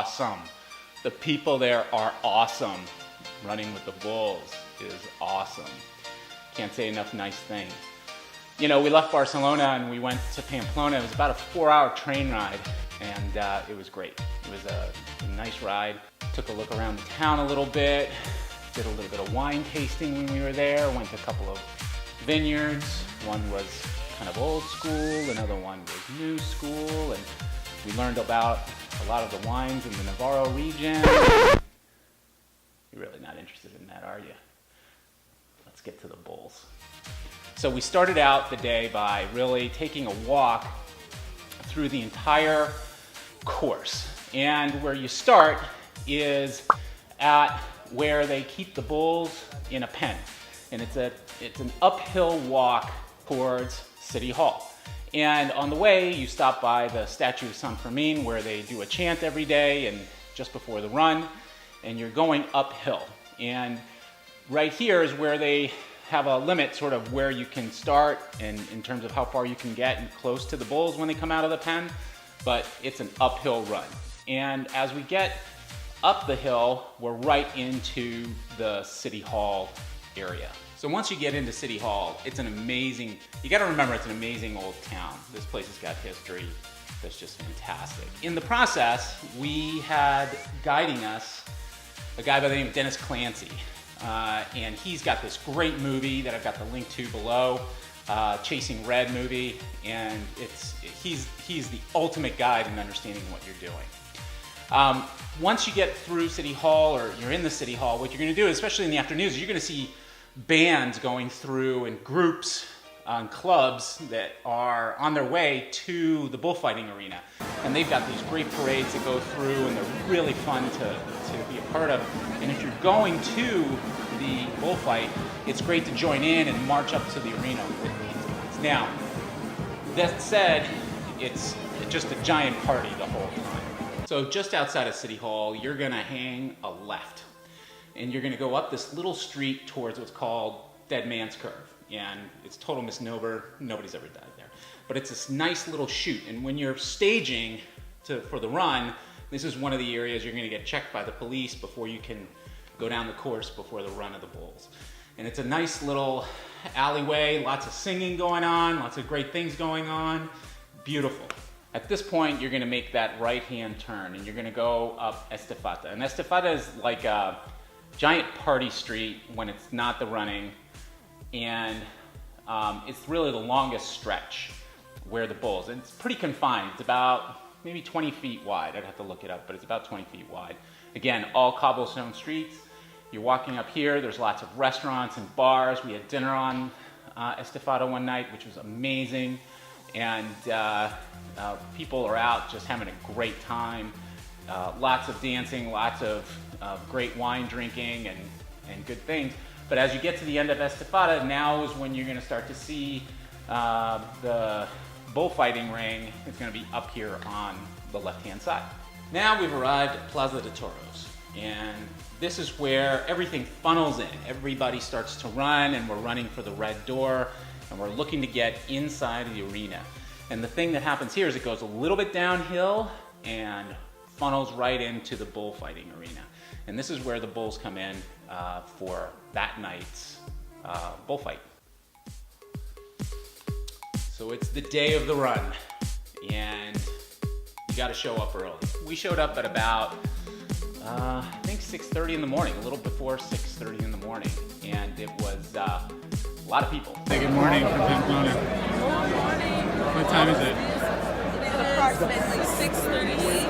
awesome. The people there are awesome. Running with the bulls is awesome. Can't say enough nice things. You know, we left Barcelona and we went to Pamplona. It was about a 4-hour train ride, and it was great. It was a nice ride. Took a look around the town a little bit, did a little bit of wine tasting when we were there, went to a couple of vineyards. One was kind of old school, another one was new school, and we learned about a lot of the wines in the Navarro region. You're really not interested in that, are you? Let's get to the bulls. So we started out the day by really taking a walk through the entire course. And where you start is at where they keep the bulls in a pen. And it's an uphill walk towards City Hall. And on the way, you stop by the statue of San Fermin, where they do a chant every day and just before the run, and you're going uphill. And right here is where they have a limit sort of where you can start and in terms of how far you can get and close to the bulls when they come out of the pen, but it's an uphill run. And as we get up the hill, we're right into the City Hall area. So once you get into City Hall, it's an amazing, you gotta remember it's an amazing old town. This place has got history that's just fantastic. In the process, we had guiding us a guy by the name of Clancy. And he's got this great movie that I've got the link to below, Chasing Red movie, and he's the ultimate guide in understanding what you're doing. Once you get through City Hall, or you're in the City Hall, what you're gonna do, especially in the afternoons, you're gonna see bands going through and groups and clubs that are on their way to the bullfighting arena. And they've got these great parades that go through, and they're really fun to be a part of. And if you're going to the bullfight, it's great to join in and march up to the arena with these guys. Now, that said, it's just a giant party the whole time. So just outside of City Hall, you're gonna hang a left. And you're gonna go up this little street towards what's called Dead Man's Curve. And it's total misnomer, nobody's ever died there. But it's this nice little chute, and when you're staging for the run, this is one of the areas you're gonna get checked by the police before you can go down the course before the run of the bulls. And it's a nice little alleyway, lots of singing going on, lots of great things going on, beautiful. At this point, you're gonna make that right-hand turn, and you're gonna go up Estefata. And Estefata is like a giant party street when it's not the running, and it's really the longest stretch where the bulls, and it's pretty confined. It's about maybe 20 feet wide. I'd have to look it up, but it's about 20 feet wide. Again, all cobblestone streets. You're walking up here, there's lots of restaurants and bars. We had dinner on Estefada one night, which was amazing. And people are out just having a great time. Lots of dancing, lots of great wine drinking and good things. But as you get to the end of Estefada, now is when you're gonna start to see the bullfighting ring. It's gonna be up here on the left-hand side. Now we've arrived at Plaza de Toros, and this is where everything funnels in. Everybody starts to run, and we're running for the red door, and we're looking to get inside of the arena. And the thing that happens here is it goes a little bit downhill and funnels right into the bullfighting arena. And this is where the bulls come in for that night's bullfight. So it's the day of the run, and you gotta show up early. We showed up at about, I think 6:30 in the morning, a little before 6:30 in the morning, and it was a lot of people. Hey, good morning from Pamplona. Good morning. What time is it? It's approximately 6:38.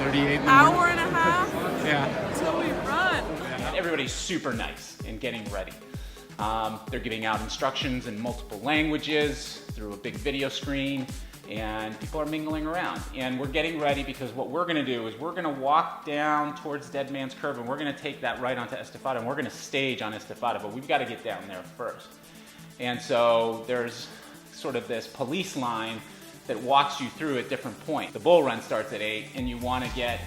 38 in the morning? Hour and a half Yeah. until we run. And everybody's super nice in getting ready. They're giving out instructions in multiple languages through a big video screen, and people are mingling around. And we're getting ready because what we're gonna do is we're gonna walk down towards Dead Man's Curve, and we're gonna take that right onto Estefada, and we're gonna stage on Estefada, but we've gotta get down there first. And so there's sort of this police line that walks you through at different points. The bull run starts at 8, and you wanna get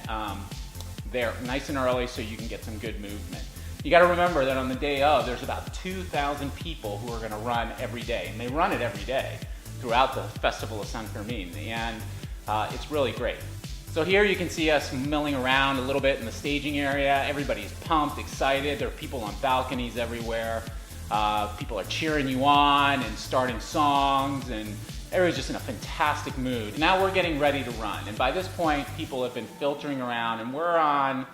there nice and early so you can get some good movement. You got to remember that on the day of, there's about 2,000 people who are going to run every day, and they run it every day throughout the Festival of San Fermin, and it's really great. So here you can see us milling around a little bit in the staging area. Everybody's pumped, excited. There are people on balconies everywhere. People are cheering you on and starting songs, and everybody's just in a fantastic mood. Now we're getting ready to run, and by this point, people have been filtering around, and we're on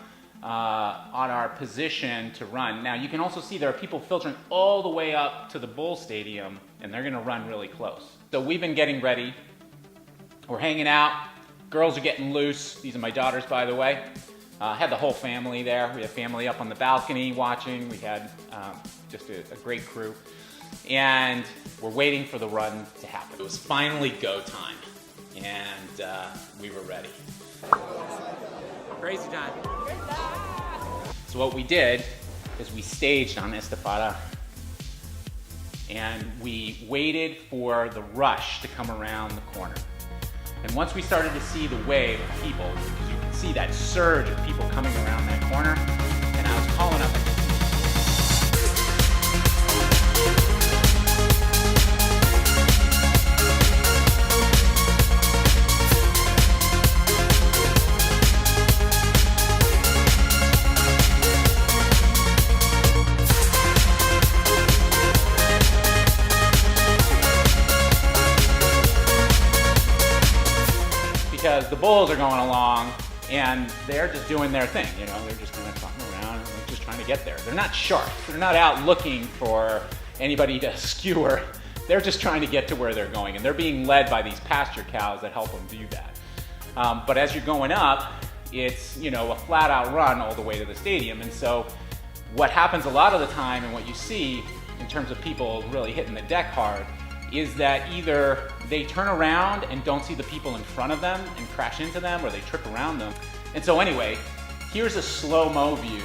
our position to run. Now you can also see there are people filtering all the way up to the Bull Stadium, and they're gonna run really close. So we've been getting ready. We're hanging out. Girls are getting loose. These are my daughters, by the way. Had the whole family there. We had family up on the balcony watching. We had just a great crew. And we're waiting for the run to happen. It was finally go time, and we were ready. Crazy time. So what we did is we staged on Estafada, and we waited for the rush to come around the corner. And once we started to see the wave of people, because you can see that surge of people coming around that corner, and I was calling up. Because the Bulls are going along and they're just doing their thing, you know, they're just kind of talking around and they're just trying to get there. They're not sharp, they're not out looking for anybody to skewer. They're just trying to get to where they're going, and they're being led by these pasture cows that help them do that. But as you're going up, it's, you know, a flat out run all the way to the stadium. And so what happens a lot of the time, and what you see in terms of people really hitting the deck hard, is that either they turn around and don't see the people in front of them and crash into them, or they trip around them. And so anyway, here's a slow-mo view.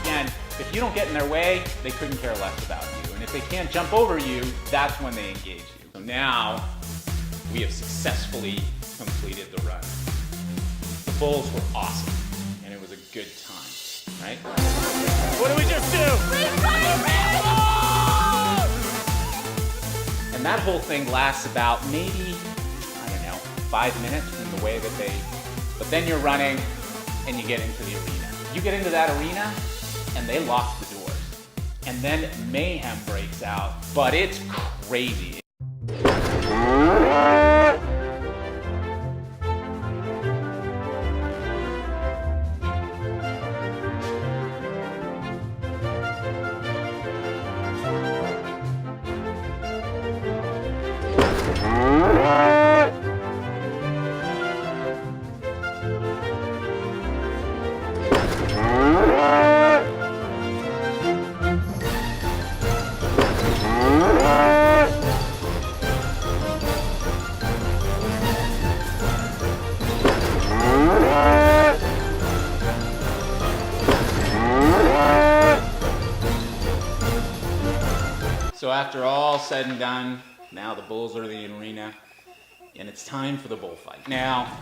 Again, if you don't get in their way, they couldn't care less about you. And if they can't jump over you, that's when they engage you. So now, we have successfully completed the run. The Bulls were awesome, and it was a good time, right? What did we just do? And that whole thing lasts about maybe, I don't know, 5 minutes from the way that they, but then you're running and you get into the arena. You get into that arena and they lock the doors. And then mayhem breaks out, but it's crazy. So after all said and done, now the Bulls are in the arena, and it's time for the bullfight. Now,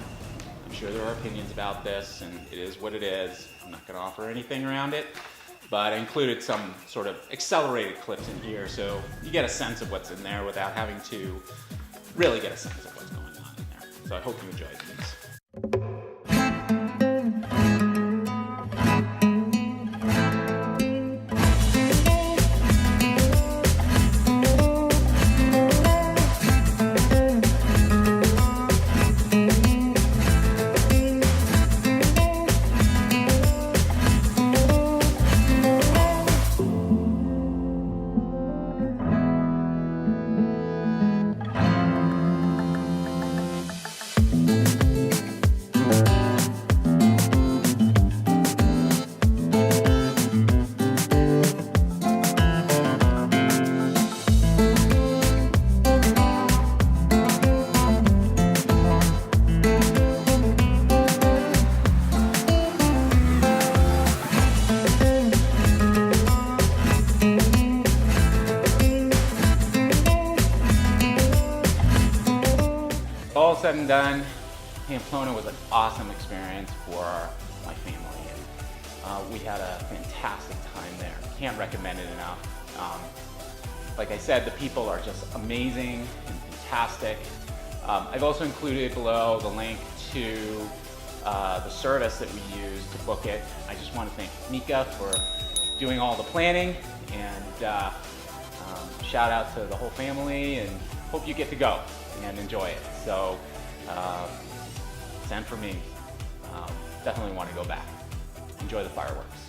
I'm sure there are opinions about this, and it is what it is. I'm not going to offer anything around it, but I included some sort of accelerated clips in here, so you get a sense of what's in there without having to really get a sense of what's going on in there. So I hope you enjoyed these. said and done, Pamplona was an awesome experience for my family. And, we had a fantastic time there. Can't recommend it enough. Like I said, the people are just amazing and fantastic. I've also included below the link to the service that we use to book it. I just want to thank Mika for doing all the planning, and shout out to the whole family, and hope you get to go and enjoy it. So send for me. Definitely want to go back. Enjoy the fireworks.